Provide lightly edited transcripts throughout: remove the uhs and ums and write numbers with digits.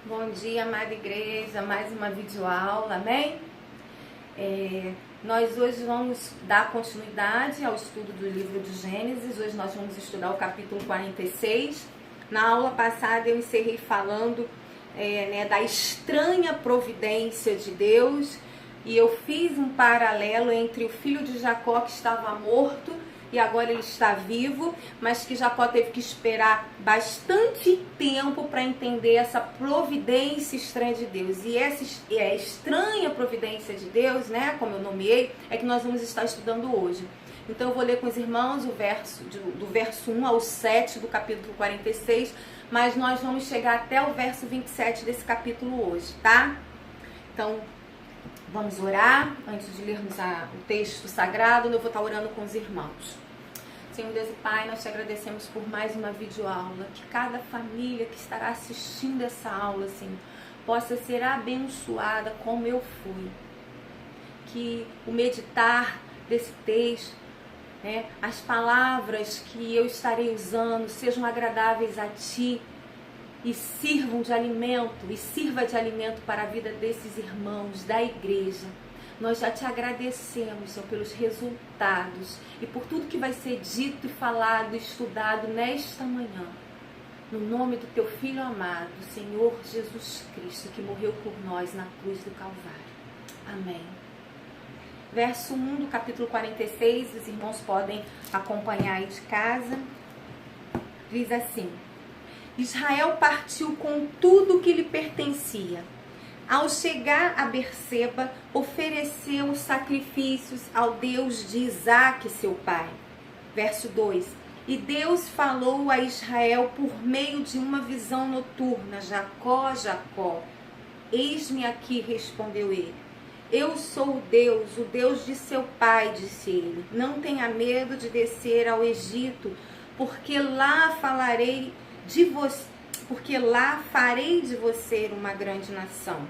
Bom dia, amada igreja, mais uma videoaula, amém? Nós hoje vamos dar continuidade ao estudo do livro de Gênesis. Hoje nós vamos estudar o capítulo 46. Na aula passada eu encerrei falando da estranha providência de Deus, e eu fiz um paralelo entre o filho de Jacó, que estava morto e agora ele está vivo, mas que Jacó teve que esperar bastante tempo para entender essa providência estranha de Deus. E essa estranha providência de Deus, né, como eu nomeei, é que nós vamos estar estudando hoje. Então eu vou ler com os irmãos do verso 1 ao 7 do capítulo 46, mas nós vamos chegar até o verso 27 desse capítulo hoje, tá? Então, vamos orar antes de lermos o texto sagrado. Eu vou estar orando com os irmãos. Senhor Deus e Pai, nós te agradecemos por mais uma videoaula. Que cada família que estará assistindo essa aula, Senhor, possa ser abençoada como eu fui. Que o meditar desse texto, as palavras que eu estarei usando sejam agradáveis a Ti e sirva de alimento para a vida desses irmãos da igreja. Nós já te agradecemos, Senhor, pelos resultados e por tudo que vai ser dito e falado e estudado nesta manhã. No nome do Teu Filho amado, Senhor Jesus Cristo, que morreu por nós na cruz do Calvário. Amém. Verso 1 do capítulo 46, os irmãos podem acompanhar aí de casa. Diz assim: Israel partiu com tudo que lhe pertencia. Ao chegar a Berseba, ofereceu sacrifícios ao Deus de Isaque, seu pai. Verso 2. E Deus falou a Israel por meio de uma visão noturna: Jacó, Jacó. Eis-me aqui, respondeu ele. Eu sou o Deus de seu pai, disse ele. Não tenha medo de descer ao Egito, porque lá farei de você uma grande nação.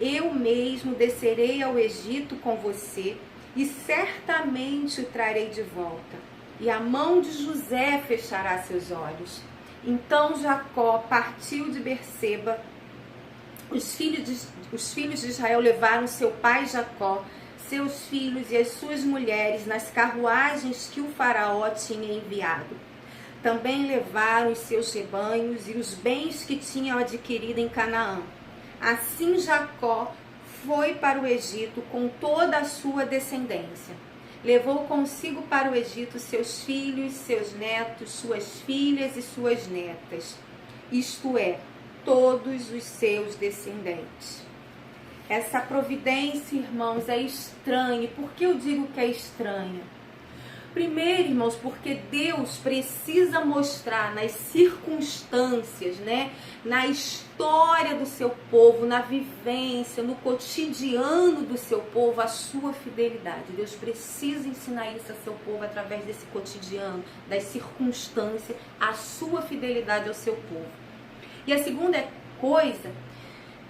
Eu mesmo descerei ao Egito com você e certamente o trarei de volta. E a mão de José fechará seus olhos. Então Jacó partiu de Berseba. Os filhos de Israel levaram seu pai Jacó, seus filhos e as suas mulheres nas carruagens que o faraó tinha enviado. Também levaram os seus rebanhos e os bens que tinham adquirido em Canaã. Assim Jacó foi para o Egito com toda a sua descendência. Levou consigo para o Egito seus filhos, seus netos, suas filhas e suas netas, isto é, todos os seus descendentes. Essa providência, irmãos, é estranha. Por que eu digo que é estranha? Primeiro, irmãos, porque Deus precisa mostrar nas circunstâncias, na história do seu povo, na vivência, no cotidiano do seu povo, a sua fidelidade. Deus precisa ensinar isso a seu povo através desse cotidiano, das circunstâncias, a sua fidelidade ao seu povo. E a segunda coisa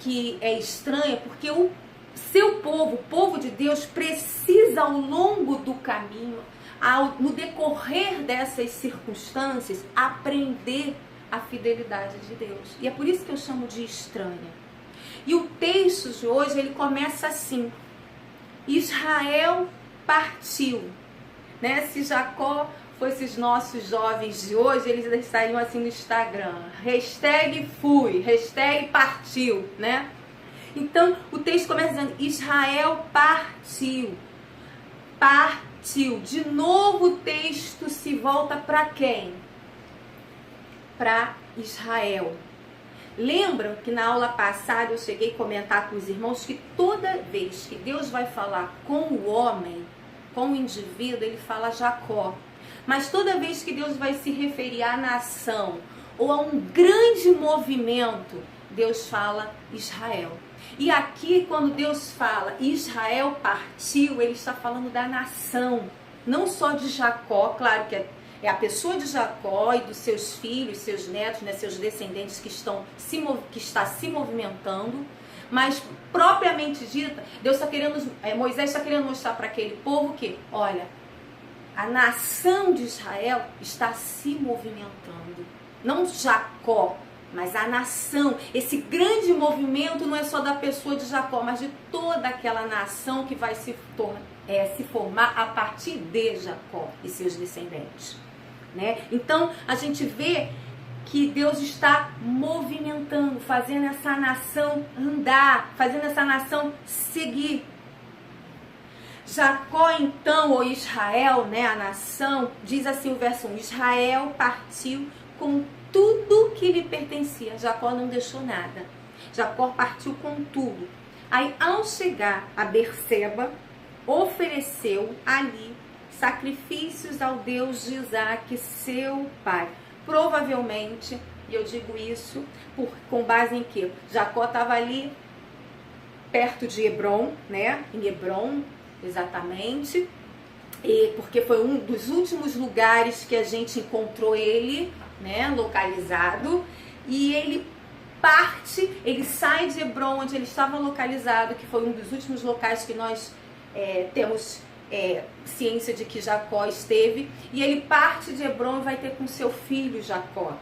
que é estranha, porque o seu povo, o povo de Deus, precisa ao longo do caminho, no decorrer dessas circunstâncias, aprender a fidelidade de Deus. E é por isso que eu chamo de estranha. E o texto de hoje, ele começa assim: Israel partiu. Se Jacó fosse os nossos jovens de hoje, eles estariam assim no Instagram: #fui, #partiu, Então, o texto começa dizendo: Israel partiu. De novo o texto se volta para quem? Para Israel. Lembram que na aula passada eu cheguei a comentar com os irmãos que toda vez que Deus vai falar com o homem, com o indivíduo, ele fala Jacó. Mas toda vez que Deus vai se referir à nação ou a um grande movimento, Deus fala Israel. E aqui, quando Deus fala Israel partiu, ele está falando da nação, não só de Jacó. Claro que é a pessoa de Jacó e dos seus filhos, seus netos, seus descendentes que está se movimentando, mas propriamente dita, Moisés está querendo mostrar para aquele povo que, olha, a nação de Israel está se movimentando. Não Jacó Mas a nação, esse grande movimento não é só da pessoa de Jacó, mas de toda aquela nação que vai se formar a partir de Jacó e seus descendentes, né? Então a gente vê que Deus está movimentando, fazendo essa nação andar, fazendo essa nação seguir. Jacó então, ou Israel, né, a nação, diz assim o verso 1, Israel partiu com tudo que lhe pertencia. Jacó não deixou nada. Jacó partiu com tudo. Aí, ao chegar a Berseba, ofereceu ali sacrifícios ao Deus de Isaac, seu pai. Provavelmente, e eu digo isso com base em que Jacó estava ali perto de Hebron, né? Em Hebron, exatamente. E porque foi um dos últimos lugares que a gente encontrou ele, né, localizado, e ele parte, ele sai de Hebron, onde ele estava localizado, que foi um dos últimos locais que nós temos ciência de que Jacó esteve, e ele parte de Hebron e vai ter com seu filho Jacó.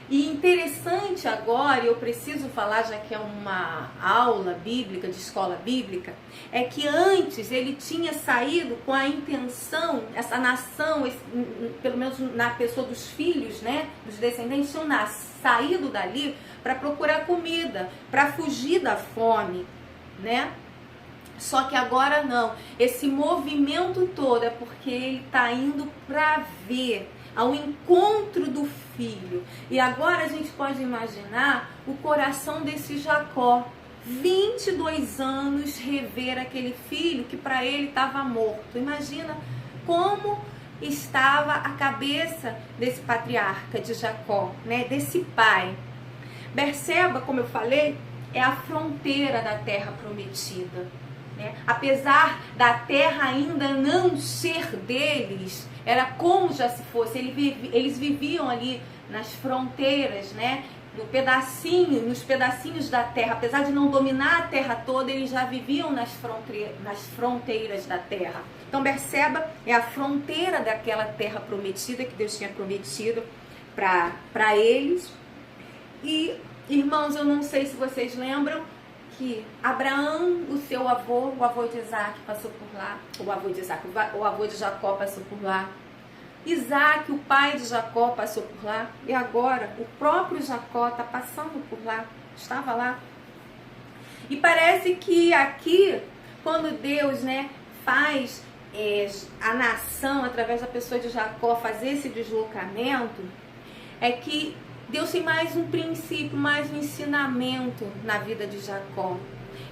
E interessante agora, eu preciso falar, já que é uma aula bíblica, de escola bíblica, é que antes ele tinha saído com a intenção, essa nação, pelo menos na pessoa dos filhos, né, dos descendentes, tinham saído dali para procurar comida, para fugir da fome, né? Só que agora não, esse movimento todo é porque ele está indo para ver, ao encontro do filho. E agora a gente pode imaginar o coração desse Jacó, 22 anos, rever aquele filho que para ele estava morto. Imagina como estava a cabeça desse patriarca de Jacó, né? Desse pai. Berseba, como eu falei, é a fronteira da terra prometida, né? Apesar da terra ainda não ser deles, era como já se fosse, eles viviam ali nas fronteiras, né? Nos pedacinhos da terra. Apesar de não dominar a terra toda, eles já viviam nas fronteiras da terra. Então Berseba é a fronteira daquela terra prometida que Deus tinha prometido para eles. E, irmãos, eu não sei se vocês lembram que Abraão, o seu avô, o avô de Isaac, passou por lá. O avô de Jacó passou por lá. Isaac, o pai de Jacó, passou por lá. E agora o próprio Jacó está passando por lá. Estava lá. E parece que aqui, quando Deus, né, faz a nação, através da pessoa de Jacó, fazer esse deslocamento, é que Deus tem mais um princípio, mais um ensinamento na vida de Jacó.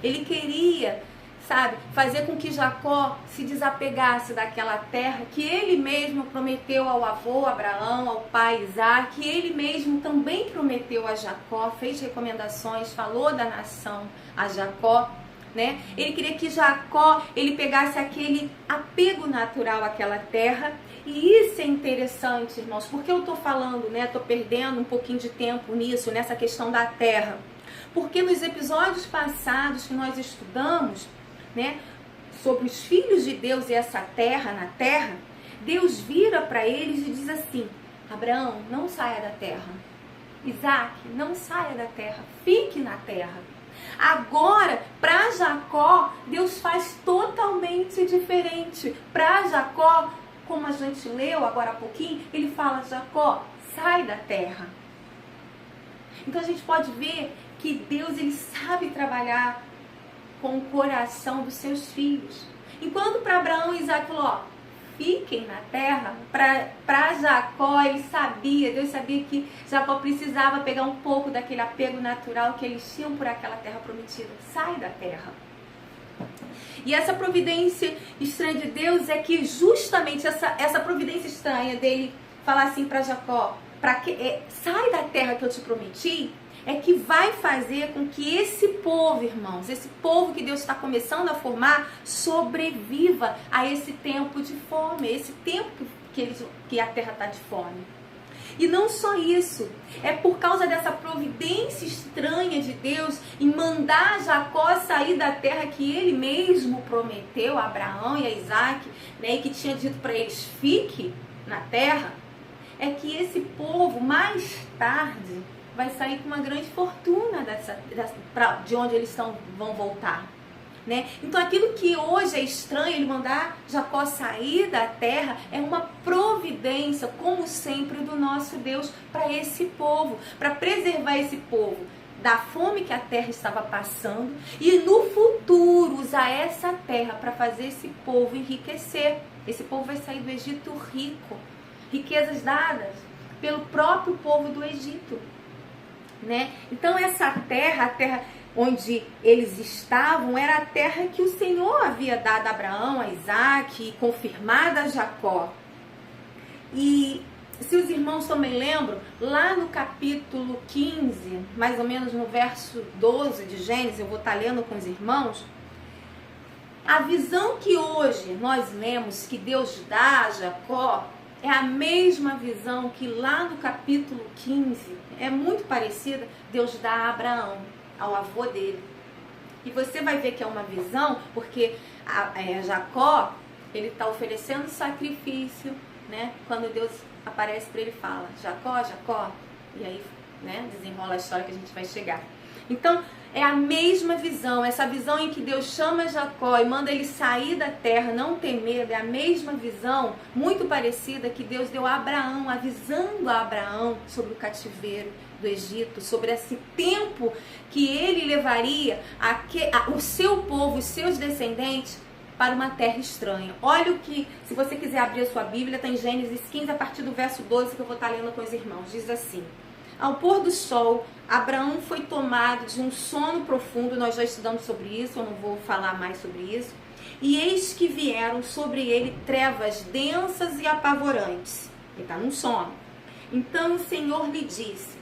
Ele queria, sabe, fazer com que Jacó se desapegasse daquela terra que ele mesmo prometeu ao avô Abraão, ao pai Isaac, que ele mesmo também prometeu a Jacó, fez recomendações, falou da nação a Jacó, né? Ele queria que Jacó, ele pegasse aquele apego natural àquela terra. E isso é interessante, irmãos, porque eu estou falando, né? Estou perdendo um pouquinho de tempo nisso, nessa questão da terra. Porque nos episódios passados que nós estudamos, né, sobre os filhos de Deus e essa terra na terra, Deus vira para eles e diz assim: Abraão, não saia da terra. Isaac, não saia da terra, fique na terra. Agora, para Jacó, Deus faz totalmente diferente. Para Jacó, como a gente leu agora há pouquinho, ele fala: Jacó, sai da terra. Então a gente pode ver que Deus, ele sabe trabalhar com o coração dos seus filhos. Enquanto para Abraão e Isaac falou: ó, fiquem na terra, para Jacó, ele sabia, Deus sabia que Jacó precisava pegar um pouco daquele apego natural que eles tinham por aquela terra prometida. Sai da terra. E essa providência estranha de Deus é que justamente essa providência estranha dele falar assim para Jacó: sai da terra que eu te prometi, é que vai fazer com que esse povo, irmãos, esse povo que Deus está começando a formar, sobreviva a esse tempo de fome, esse tempo que a terra está de fome. E não só isso, é por causa dessa providência estranha de Deus em mandar Jacó sair da terra que ele mesmo prometeu a Abraão e a Isaac, né, e que tinha dito para eles: fique na terra, é que esse povo mais tarde vai sair com uma grande fortuna de onde eles vão voltar. Né? Então aquilo que hoje é estranho, ele mandar Jacó sair da terra, é uma providência, como sempre, do nosso Deus para esse povo, para preservar esse povo da fome que a terra estava passando e no futuro usar essa terra para fazer esse povo enriquecer. Esse povo vai sair do Egito rico, riquezas dadas pelo próprio povo do Egito. Né? Então essa terra, a terra onde eles estavam, era a terra que o Senhor havia dado a Abraão, a Isaac e confirmada a Jacó. E se os irmãos também lembram, lá no capítulo 15, mais ou menos no verso 12 de Gênesis, eu vou estar lendo com os irmãos, a visão que hoje nós lemos que Deus dá a Jacó é a mesma visão que lá no capítulo 15, é muito parecida, Deus dá a Abraão, ao avô dele. E você vai ver que é uma visão, porque Jacó, ele está oferecendo sacrifício, né? Quando Deus aparece para ele e fala, Jacó, Jacó, e aí, né, desenrola a história que a gente vai chegar. Então, é a mesma visão, essa visão em que Deus chama Jacó e manda ele sair da terra, não ter medo, é a mesma visão, muito parecida, que Deus deu a Abraão, avisando a Abraão sobre o cativeiro do Egito, sobre esse tempo que ele levaria o seu povo, os seus descendentes, para uma terra estranha. Olha o que, se você quiser abrir a sua Bíblia, está em Gênesis 15, a partir do verso 12, que eu vou estar lendo com os irmãos. Diz assim: ao pôr do sol, Abraão foi tomado de um sono profundo. Nós já estudamos sobre isso, eu não vou falar mais sobre isso. E eis que vieram sobre ele trevas densas e apavorantes. Ele está num sono. Então o Senhor lhe disse,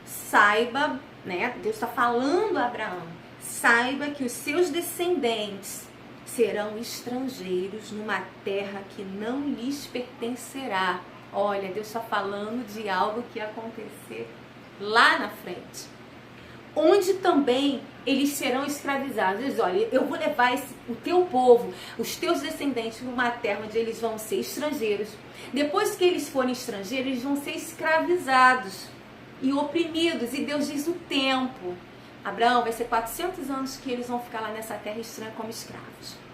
saiba, né? Deus está falando a Abraão, saiba que os seus descendentes serão estrangeiros numa terra que não lhes pertencerá. Olha, Deus está falando de algo que ia acontecer lá na frente, onde também eles serão escravizados. Eles, olha, eu vou levar o teu povo, os teus descendentes, numa terra onde eles vão ser estrangeiros. Depois que eles forem estrangeiros, eles vão ser escravizados e oprimidos. E Deus diz o tempo. Abraão, vai ser 400 anos que eles vão ficar lá nessa terra estranha como escravos.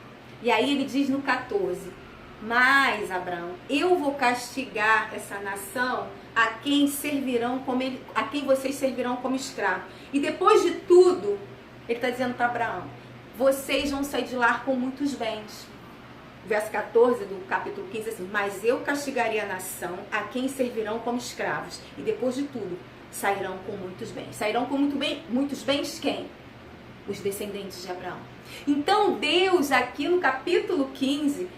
E aí ele diz no 14, mas, Abraão, eu vou castigar essa nação a quem vocês servirão como escravo. E depois de tudo, ele está dizendo para Abraão, vocês vão sair de lá com muitos bens. Verso 14 do capítulo 15, assim, mas eu castigarei a nação a quem servirão como escravos. E depois de tudo, sairão com muitos bens. Sairão com muitos bens quem? Os descendentes de Abraão. Então Deus aqui no capítulo 15,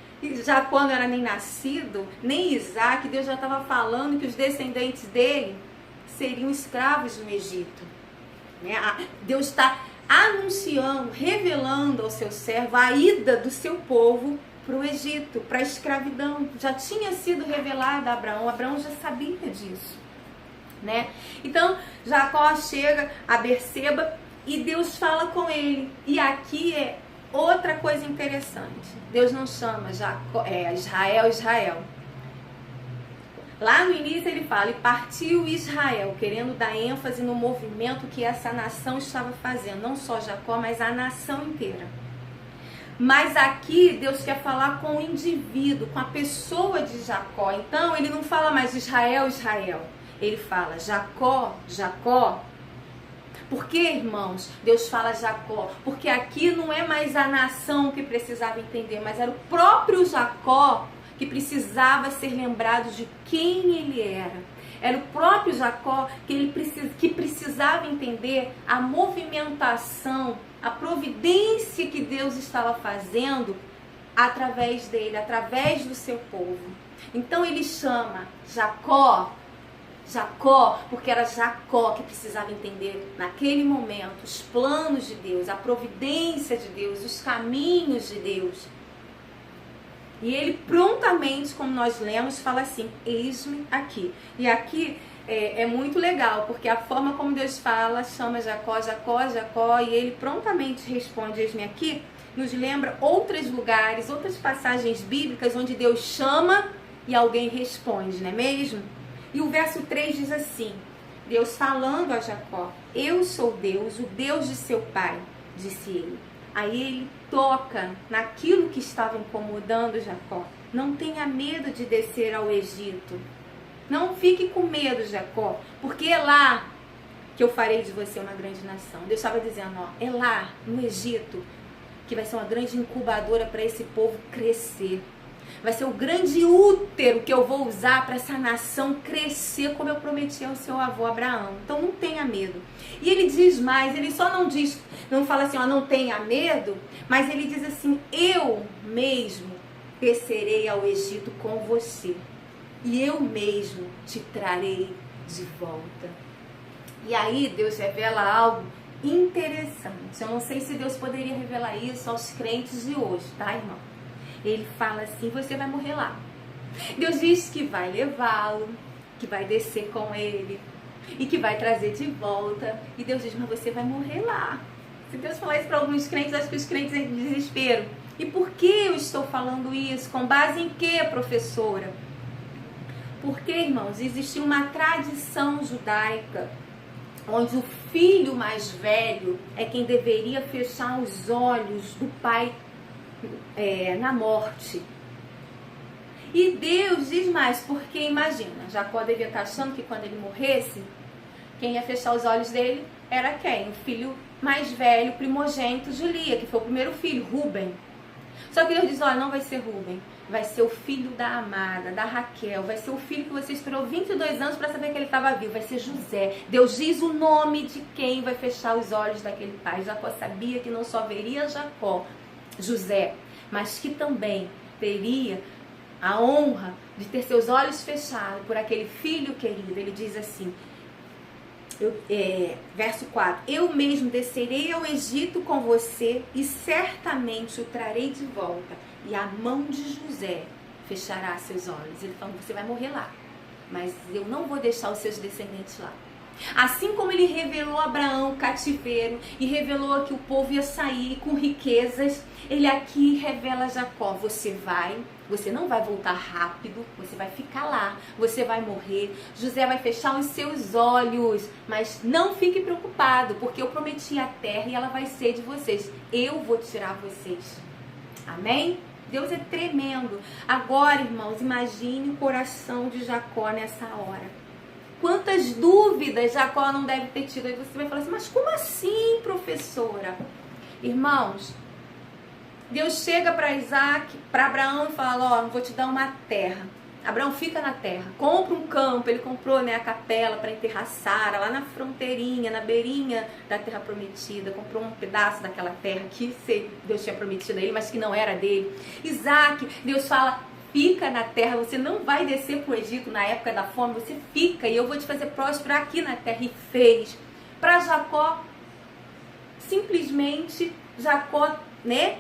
Jacó não era nem nascido, nem Isaac, Deus já estava falando que os descendentes dele seriam escravos no Egito. Né? Deus está anunciando, revelando ao seu servo a ida do seu povo para o Egito, para a escravidão. Já tinha sido revelado a Abraão, Abraão já sabia disso. Né? Então Jacó chega a Berseba e Deus fala com ele. E aqui é outra coisa interessante. Deus não chama Israel. Lá no início ele fala, e partiu Israel, querendo dar ênfase no movimento que essa nação estava fazendo. Não só Jacó, mas a nação inteira. Mas aqui Deus quer falar com o indivíduo, com a pessoa de Jacó. Então ele não fala mais Israel. Ele fala Jacó. Por que, irmãos, Deus fala Jacó? Porque aqui não é mais a nação que precisava entender, mas era o próprio Jacó que precisava ser lembrado de quem ele era. Era o próprio Jacó que precisava entender a movimentação, a providência que Deus estava fazendo através dele, através do seu povo. Então ele chama Jacó, porque era Jacó que precisava entender naquele momento os planos de Deus, a providência de Deus, os caminhos de Deus. E ele prontamente, como nós lemos, fala assim, eis-me aqui. E aqui é muito legal, porque a forma como Deus fala, chama Jacó, e ele prontamente responde, eis-me aqui, nos lembra outros lugares, outras passagens bíblicas onde Deus chama e alguém responde, não é mesmo? E o verso 3 diz assim, Deus falando a Jacó: eu sou Deus, o Deus de seu pai, disse ele. Aí ele toca naquilo que estava incomodando Jacó. Não tenha medo de descer ao Egito. Não fique com medo, Jacó, porque é lá que eu farei de você uma grande nação. Deus estava dizendo, ó, é lá no Egito que vai ser uma grande incubadora para esse povo crescer. Vai ser o grande útero que eu vou usar para essa nação crescer, como eu prometi ao seu avô Abraão. Então não tenha medo. E ele diz mais, ele só não diz, não fala assim, ó, não tenha medo, mas ele diz assim, eu mesmo descerei ao Egito com você. E eu mesmo te trarei de volta. E aí Deus revela algo interessante. Eu não sei se Deus poderia revelar isso aos crentes de hoje, tá, irmão? Ele fala assim, você vai morrer lá. Deus diz que vai levá-lo, que vai descer com ele e que vai trazer de volta. E Deus diz, mas você vai morrer lá. Se Deus falar isso para alguns crentes, acho que os crentes entram em desespero. E por que eu estou falando isso? Com base em quê, professora? Porque, irmãos, existia uma tradição judaica onde o filho mais velho é quem deveria fechar os olhos do pai na morte. E Deus diz mais, porque imagina, Jacó devia estar achando que quando ele morresse, quem ia fechar os olhos dele era quem? O filho mais velho, primogênito de Lia, que foi o primeiro filho, Rúben. Só que Deus diz, olha, não vai ser Rúben, vai ser o filho da amada, da Raquel, vai ser o filho que você esperou 22 anos para saber que ele estava vivo, vai ser José. Deus diz o nome de quem vai fechar os olhos daquele pai. Jacó sabia que não só veria José, mas que também teria a honra de ter seus olhos fechados por aquele filho querido. Ele diz assim, verso 4, eu mesmo descerei ao Egito com você e certamente o trarei de volta, e a mão de José fechará seus olhos. Ele falou, você vai morrer lá, mas eu não vou deixar os seus descendentes lá. Assim como ele revelou a Abraão o cativeiro e revelou que o povo ia sair com riquezas, ele aqui revela a Jacó, você não vai voltar rápido, você vai ficar lá, você vai morrer, José vai fechar os seus olhos, mas não fique preocupado, porque eu prometi a terra e ela vai ser de vocês, eu vou tirar vocês. Amém? Deus é tremendo. Agora, irmãos, imagine o coração de Jacó nessa hora. Quantas dúvidas Jacó não deve ter tido. Aí você vai falar assim, mas como assim, professora? Irmãos, Deus chega para Isaac, para Abraão e fala, ó, vou te dar uma terra. Abraão fica na terra, compra um campo, ele comprou, né, a capela para enterrar Sara, lá na fronteirinha, na beirinha da terra prometida, comprou um pedaço daquela terra que Deus tinha prometido a ele, mas que não era dele. Isaac, Deus fala, fica na terra, você não vai descer para o Egito na época da fome, você fica e eu vou te fazer próspero aqui na terra. E fez. Para Jacó, simplesmente, Jacó, né,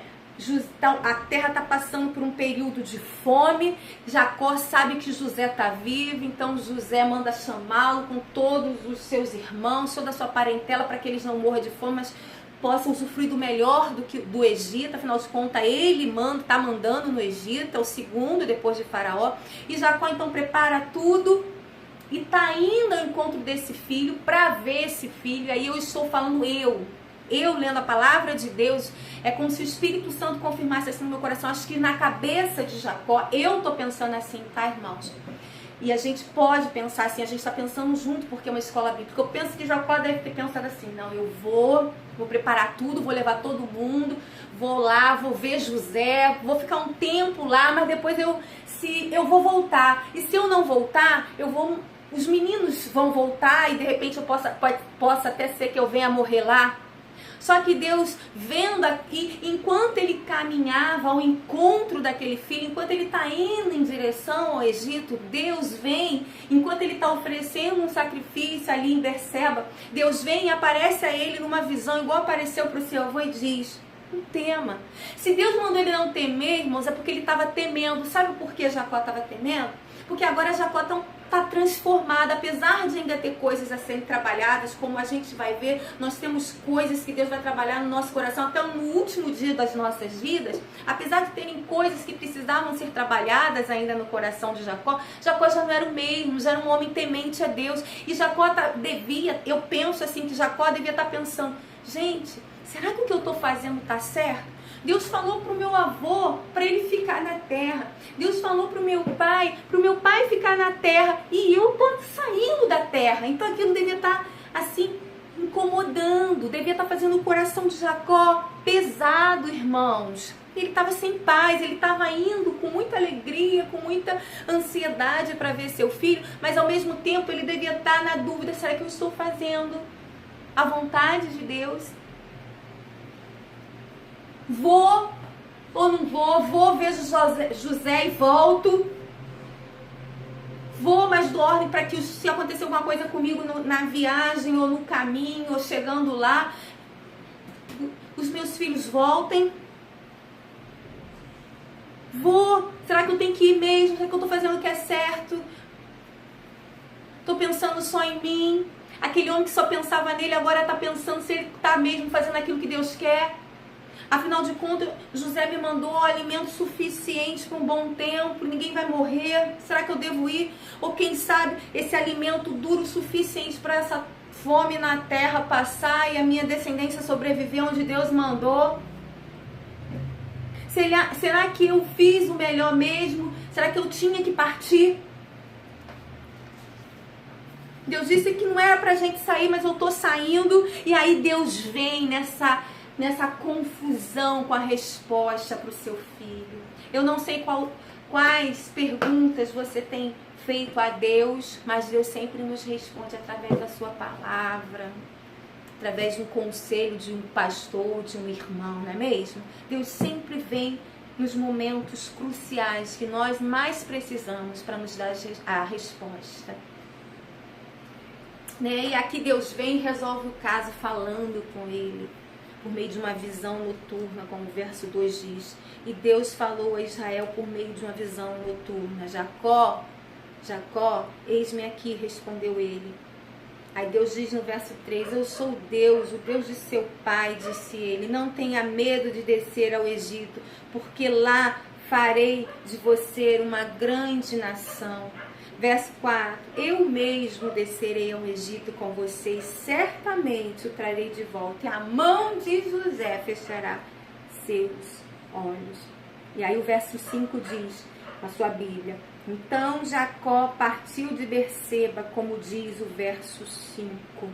a terra está passando por um período de fome, Jacó sabe que José está vivo, então José manda chamá-lo com todos os seus irmãos, toda a sua parentela, para que eles não morram de fome, mas possam usufruir do melhor do Egito. Afinal de contas, ele está mandando no Egito, é o segundo depois de Faraó. E Jacó então prepara tudo e está indo ao encontro desse filho para ver esse filho. Aí eu estou falando eu lendo a palavra de Deus, é como se o Espírito Santo confirmasse assim no meu coração. Acho que na cabeça de Jacó, eu estou pensando assim, tá, irmãos? E a gente pode pensar assim, a gente está pensando junto, porque é uma escola bíblica. Eu penso que Jacó deve ter pensado assim, não, eu vou preparar tudo, vou levar todo mundo, vou lá, vou ver José, vou ficar um tempo lá, mas depois eu vou voltar. E se eu não voltar, os meninos vão voltar e de repente possa até ser que eu venha morrer lá. Só que Deus, vendo aqui, enquanto ele caminhava ao encontro daquele filho, enquanto ele está indo em direção ao Egito, Deus vem, enquanto ele está oferecendo um sacrifício ali em Berseba, Deus vem e aparece a ele numa visão igual apareceu para o seu avô e diz, não tema. Se Deus mandou ele não temer, irmãos, é porque ele estava temendo. Sabe por que Jacó estava temendo? Porque agora Jacó está transformada, apesar de ainda ter coisas a serem trabalhadas, como a gente vai ver, nós temos coisas que Deus vai trabalhar no nosso coração até no último dia das nossas vidas. Apesar de terem coisas que precisavam ser trabalhadas ainda no coração de Jacó, Jacó já não era o mesmo, já era um homem temente a Deus. E Jacó eu penso assim, que Jacó devia estar pensando, gente, será que o que eu estou fazendo está certo? Deus falou para o meu avô para ele ficar na terra. Deus falou para o meu pai ficar na terra. E eu estou saindo da terra. Então aquilo devia estar assim, incomodando. Devia estar fazendo o coração de Jacó pesado, irmãos. Ele estava sem paz, ele estava indo com muita alegria, com muita ansiedade para ver seu filho. Mas ao mesmo tempo ele devia estar na dúvida, será que eu estou fazendo a vontade de Deus? Vou ou não vou? Vou, vejo José e volto. Vou, mas dou ordem para que se acontecer alguma coisa comigo na viagem ou no caminho ou chegando lá, os meus filhos voltem. Vou, será que eu tenho que ir mesmo? Será que eu estou fazendo o que é certo? Estou pensando só em mim? Aquele homem que só pensava nele agora está pensando se ele está mesmo fazendo aquilo que Deus quer? Afinal de contas, José me mandou alimento suficiente para um bom tempo, ninguém vai morrer, será que eu devo ir? Ou quem sabe esse alimento duro o suficiente para essa fome na terra passar e a minha descendência sobreviver onde Deus mandou? Será que eu fiz o melhor mesmo? Será que eu tinha que partir? Deus disse que não era pra gente sair, mas eu tô saindo. E aí Deus vem nessa confusão com a resposta para o seu filho. Eu não sei quais perguntas você tem feito a Deus, mas Deus sempre nos responde através da sua palavra, através de um conselho de um pastor, de um irmão, não é mesmo? Deus sempre vem nos momentos cruciais que nós mais precisamos para nos dar a resposta. E aqui Deus vem e resolve o caso falando com ele, por meio de uma visão noturna, como o verso 2 diz. E Deus falou a Israel por meio de uma visão noturna. Jacó, Jacó, eis-me aqui, respondeu ele. Aí Deus diz no verso 3, eu sou Deus, o Deus de seu pai, disse ele. Não tenha medo de descer ao Egito, porque lá farei de você uma grande nação. Verso 4, eu mesmo descerei ao Egito com vocês, certamente o trarei de volta, e a mão de José fechará seus olhos. E aí o verso 5 diz, na sua Bíblia, então Jacó partiu de Berseba, como diz o verso 5.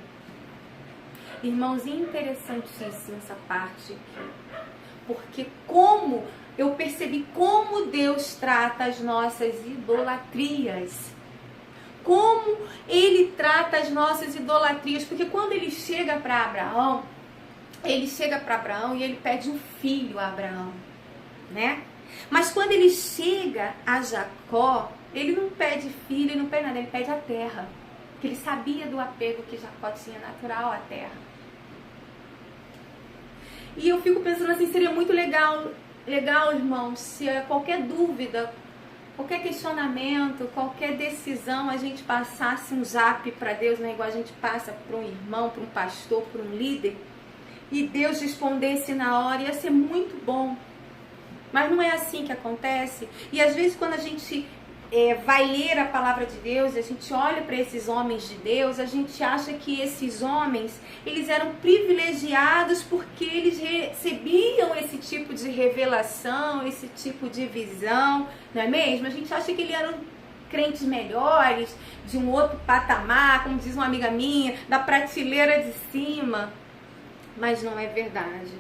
Irmãos, interessantíssima essa parte aqui, porque eu percebi como Deus trata as nossas idolatrias. Como ele trata as nossas idolatrias. Porque quando ele chega para Abraão, e ele pede um filho a Abraão, né? Mas quando ele chega a Jacó, ele não pede filho, ele não pede nada, ele pede a terra. Porque ele sabia do apego que Jacó tinha natural à terra. E eu fico pensando assim, seria muito legal, irmãos, se qualquer dúvida, qualquer questionamento, qualquer decisão, a gente passasse um zap para Deus, né? Igual a gente passa para um irmão, para um pastor, para um líder, e Deus respondesse na hora, ia ser muito bom. Mas não é assim que acontece. E às vezes quando a gente vai ler a palavra de Deus, a gente olha para esses homens de Deus, a gente acha que esses homens, eles eram privilegiados porque eles recebiam esse tipo de revelação, esse tipo de visão, não é mesmo? A gente acha que eles eram crentes melhores, de um outro patamar, como diz uma amiga minha, da prateleira de cima. Mas não é verdade.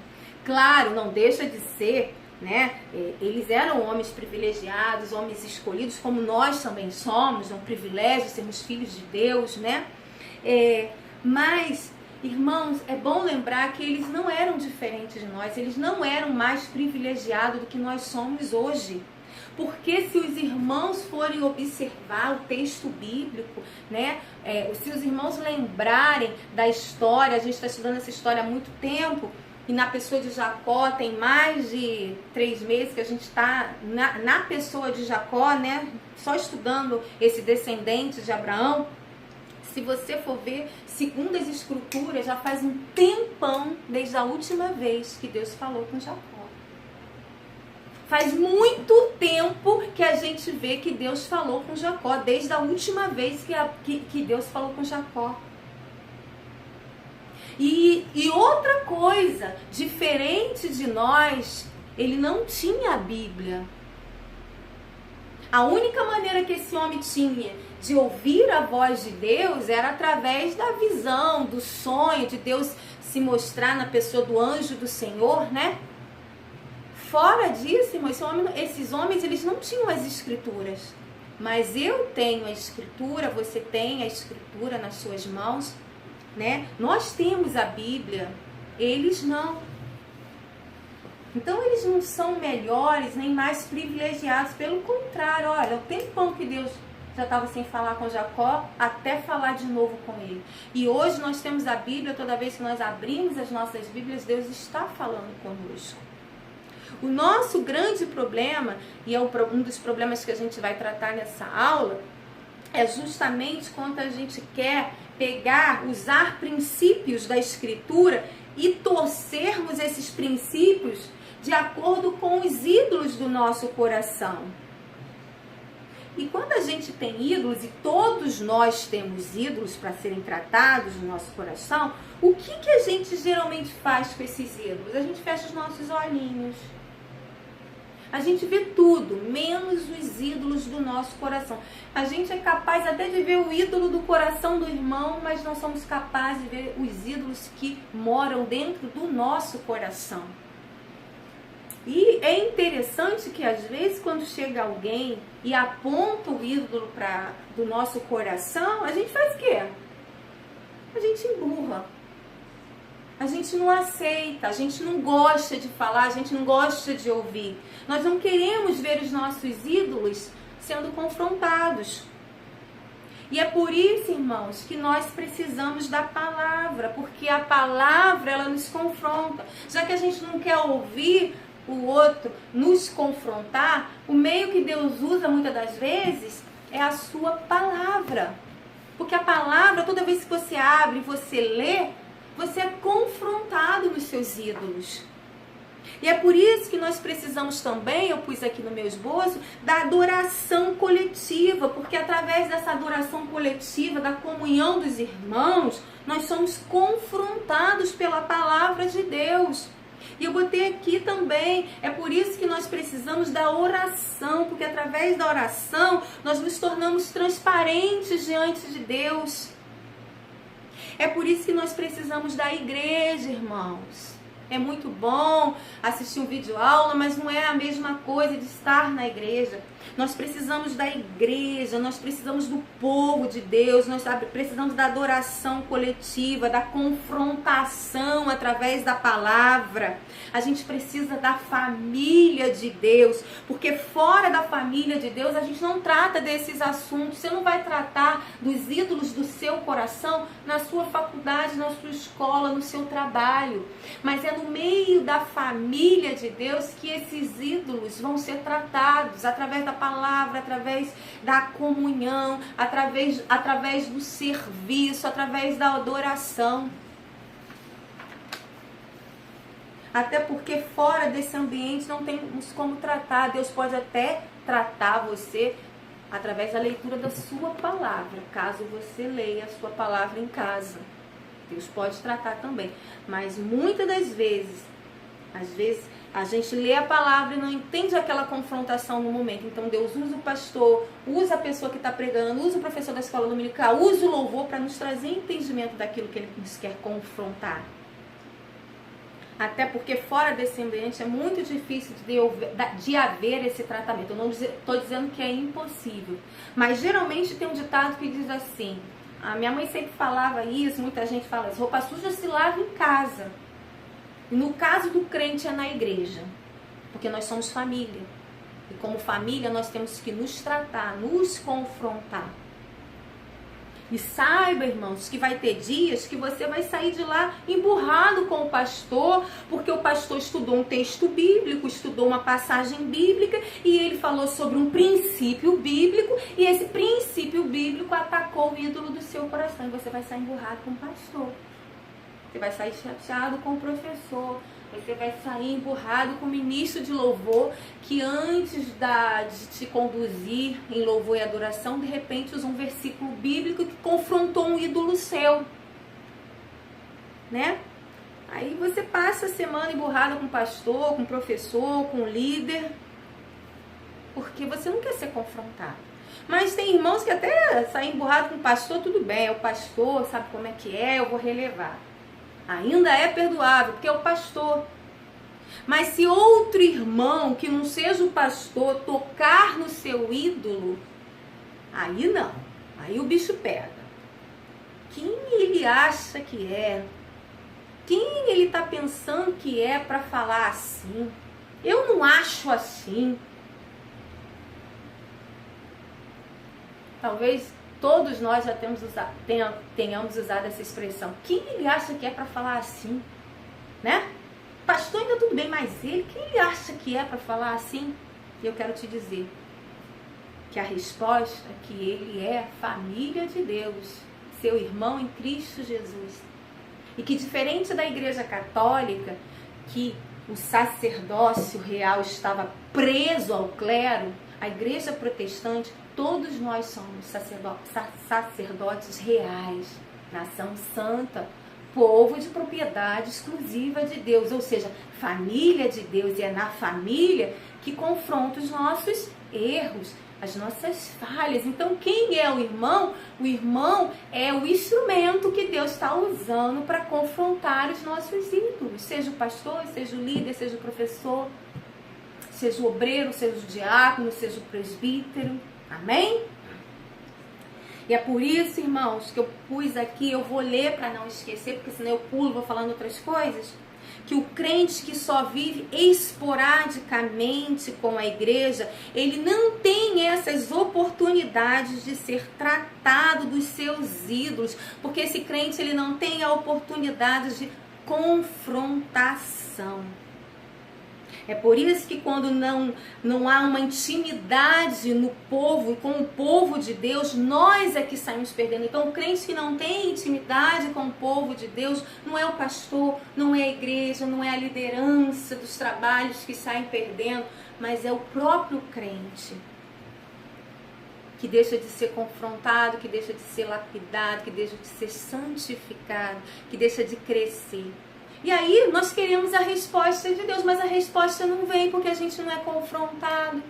Claro, não deixa de ser, né? Eles eram homens privilegiados, homens escolhidos, como nós também somos, é um privilégio sermos filhos de Deus, né? Mas, irmãos, é bom lembrar que eles não eram diferentes de nós, eles não eram mais privilegiados do que nós somos hoje. Porque se os irmãos forem observar o texto bíblico, né? Se os irmãos lembrarem da história, a gente está estudando essa história há muito tempo, E na pessoa de Jacó, tem mais de 3 meses que a gente está na pessoa de Jacó, né? Só estudando esse descendente de Abraão. Se você for ver, segundo as escrituras, já faz um tempão desde a última vez que Deus falou com Jacó. Faz muito tempo que a gente vê que Deus falou com Jacó, desde a última vez que Deus falou com Jacó. E outra coisa, diferente de nós, ele não tinha a Bíblia. A única maneira que esse homem tinha de ouvir a voz de Deus era através da visão, do sonho, de Deus se mostrar na pessoa do anjo do Senhor, né? Fora disso, irmão, esses homens, eles não tinham as escrituras. Mas eu tenho a escritura, você tem a escritura nas suas mãos, né? Nós temos a Bíblia, eles não. Então eles não são melhores nem mais privilegiados, pelo contrário, olha, o tempão que Deus já estava sem falar com Jacó, até falar de novo com ele. E hoje nós temos a Bíblia, toda vez que nós abrimos as nossas Bíblias, Deus está falando conosco. O nosso grande problema, e é um dos problemas que a gente vai tratar nessa aula, é justamente quando a gente quer usar princípios da Escritura e torcermos esses princípios de acordo com os ídolos do nosso coração. E quando a gente tem ídolos, e todos nós temos ídolos para serem tratados no nosso coração, o que a gente geralmente faz com esses ídolos? A gente fecha os nossos olhinhos. A gente vê tudo, menos os ídolos do nosso coração. A gente é capaz até de ver o ídolo do coração do irmão, mas não somos capazes de ver os ídolos que moram dentro do nosso coração. E é interessante que às vezes quando chega alguém e aponta o ídolo do nosso coração, a gente faz o quê? A gente emburra. A gente não aceita, a gente não gosta de falar, a gente não gosta de ouvir. Nós não queremos ver os nossos ídolos sendo confrontados. E é por isso, irmãos, que nós precisamos da palavra, porque a palavra, ela nos confronta. Já que a gente não quer ouvir o outro nos confrontar, o meio que Deus usa muitas das vezes é a sua palavra. Porque a palavra, toda vez que você abre e você lê, você é confrontado nos seus ídolos. E é por isso que nós precisamos também, eu pus aqui no meu esboço, da adoração coletiva, porque através dessa adoração coletiva, da comunhão dos irmãos, nós somos confrontados pela palavra de Deus. E eu botei aqui também, é por isso que nós precisamos da oração, porque através da oração nós nos tornamos transparentes diante de Deus. É por isso que nós precisamos da igreja, irmãos. É muito bom assistir um vídeo aula, mas não é a mesma coisa de estar na igreja. Nós precisamos da igreja, nós precisamos do povo de Deus, nós precisamos da adoração coletiva, da confrontação através da palavra. A gente precisa da família de Deus, porque fora da família de Deus a gente não trata desses assuntos. Você não vai tratar dos ídolos do seu coração na sua faculdade, na sua escola, no seu trabalho. Mas é no meio da família de Deus que esses ídolos vão ser tratados, através da palavra, através da comunhão, através do serviço, através da adoração. Até porque fora desse ambiente não temos como tratar. Deus pode até tratar você através da leitura da sua palavra, caso você leia a sua palavra em casa. Deus pode tratar também. Mas muitas das vezes, às vezes, a gente lê a palavra e não entende aquela confrontação no momento. Então Deus usa o pastor, usa a pessoa que está pregando, usa o professor da escola dominical, usa o louvor para nos trazer entendimento daquilo que ele nos quer confrontar. Até porque fora desse ambiente é muito difícil de haver esse tratamento. Eu não estou dizendo que é impossível. Mas geralmente tem um ditado que diz assim, a minha mãe sempre falava isso, muita gente fala isso, roupa suja se lava em casa. E no caso do crente é na igreja. Porque nós somos família. E como família nós temos que nos tratar, nos confrontar. E saiba, irmãos, que vai ter dias que você vai sair de lá emburrado com o pastor, porque o pastor estudou um texto bíblico, estudou uma passagem bíblica e ele falou sobre um princípio bíblico e esse princípio bíblico atacou o ídolo do seu coração e você vai sair emburrado com o pastor. Você vai sair chateado com o professor. Você vai sair emburrado com o ministro de louvor que antes de te conduzir em louvor e adoração, de repente usa um versículo bíblico que confrontou um ídolo seu. Né? Aí você passa a semana emburrada com o pastor, com o professor, com o líder, porque você não quer ser confrontado. Mas tem irmãos que até saem emburrado com o pastor, tudo bem, é o pastor, sabe como é que é, eu vou relevar. Ainda é perdoável, porque é o pastor. Mas se outro irmão, que não seja o pastor, tocar no seu ídolo, aí não. Aí o bicho pega. Quem ele acha que é? Quem ele está pensando que é para falar assim? Eu não acho assim. Talvez todos nós já tenhamos usado essa expressão. Quem ele acha que é para falar assim? Né? Pastor ainda tudo bem, mas ele, quem ele acha que é para falar assim? E eu quero te dizer que a resposta é que ele é família de Deus, seu irmão em Cristo Jesus. E que diferente da Igreja Católica, que o sacerdócio real estava preso ao clero, a Igreja Protestante, todos nós somos sacerdotes reais, nação santa, povo de propriedade exclusiva de Deus, ou seja, família de Deus, e é na família que confronta os nossos erros, as nossas falhas. Então, quem é o irmão? O irmão é o instrumento que Deus está usando para confrontar os nossos ídolos, seja o pastor, seja o líder, seja o professor, seja o obreiro, seja o diácono, seja o presbítero. Amém? E é por isso, irmãos, que eu pus aqui, eu vou ler para não esquecer, porque senão eu pulo, vou falando outras coisas, que o crente que só vive esporadicamente com a igreja, ele não tem essas oportunidades de ser tratado dos seus ídolos, porque esse crente ele não tem a oportunidade de confrontação. É por isso que quando não há uma intimidade no povo, com o povo de Deus, nós é que saímos perdendo. Então o crente que não tem intimidade com o povo de Deus, não é o pastor, não é a igreja, não é a liderança dos trabalhos que saem perdendo, mas é o próprio crente que deixa de ser confrontado, que deixa de ser lapidado, que deixa de ser santificado, que deixa de crescer. E aí nós queremos a resposta de Deus, mas a resposta não vem porque a gente não é confrontado.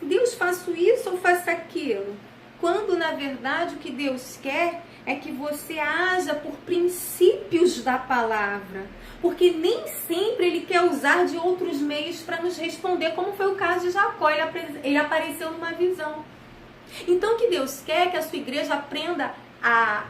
Deus, faço isso ou faço aquilo? Quando na verdade o que Deus quer é que você haja por princípios da palavra. Porque nem sempre Ele quer usar de outros meios para nos responder, como foi o caso de Jacó. Ele apareceu numa visão. Então o que Deus quer é que a sua igreja aprenda a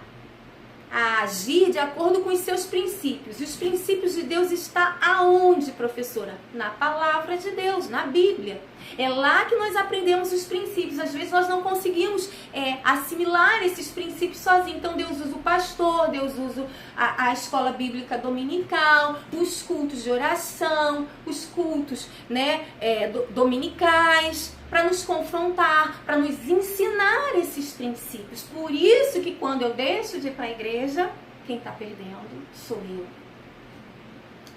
agir de acordo com os seus princípios. E os princípios de Deus estão aonde, professora? Na palavra de Deus, na Bíblia. É lá que nós aprendemos os princípios. Às vezes nós não conseguimos assimilar esses princípios sozinhos. Então Deus usa o pastor, Deus usa a escola bíblica dominical, os cultos de oração, os cultos dominicais, para nos confrontar, para nos ensinar esses princípios. Por isso que quando eu deixo de ir para a igreja, quem está perdendo sou eu.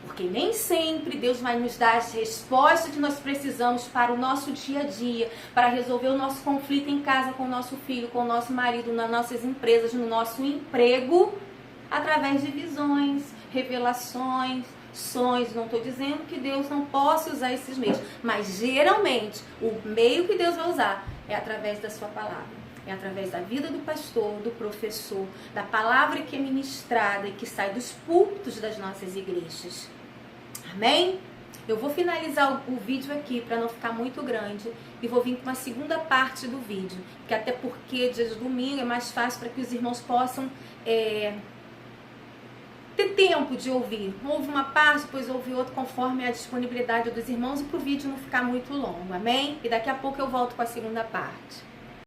Porque nem sempre Deus vai nos dar as respostas que nós precisamos para o nosso dia a dia, para resolver o nosso conflito em casa com o nosso filho, com o nosso marido, nas nossas empresas, no nosso emprego, através de visões, revelações, sonhos. Não estou dizendo que Deus não possa usar esses meios, mas geralmente o meio que Deus vai usar é através da sua palavra. É através da vida do pastor, do professor, da palavra que é ministrada e que sai dos púlpitos das nossas igrejas. Amém? Eu vou finalizar o vídeo aqui para não ficar muito grande e vou vir com uma segunda parte do vídeo, que até porque dia de domingo é mais fácil para que os irmãos possam ter tempo de ouvir. Ouve uma parte, depois ouve outra, conforme a disponibilidade dos irmãos, e para o vídeo não ficar muito longo. Amém? E daqui a pouco eu volto com a segunda parte.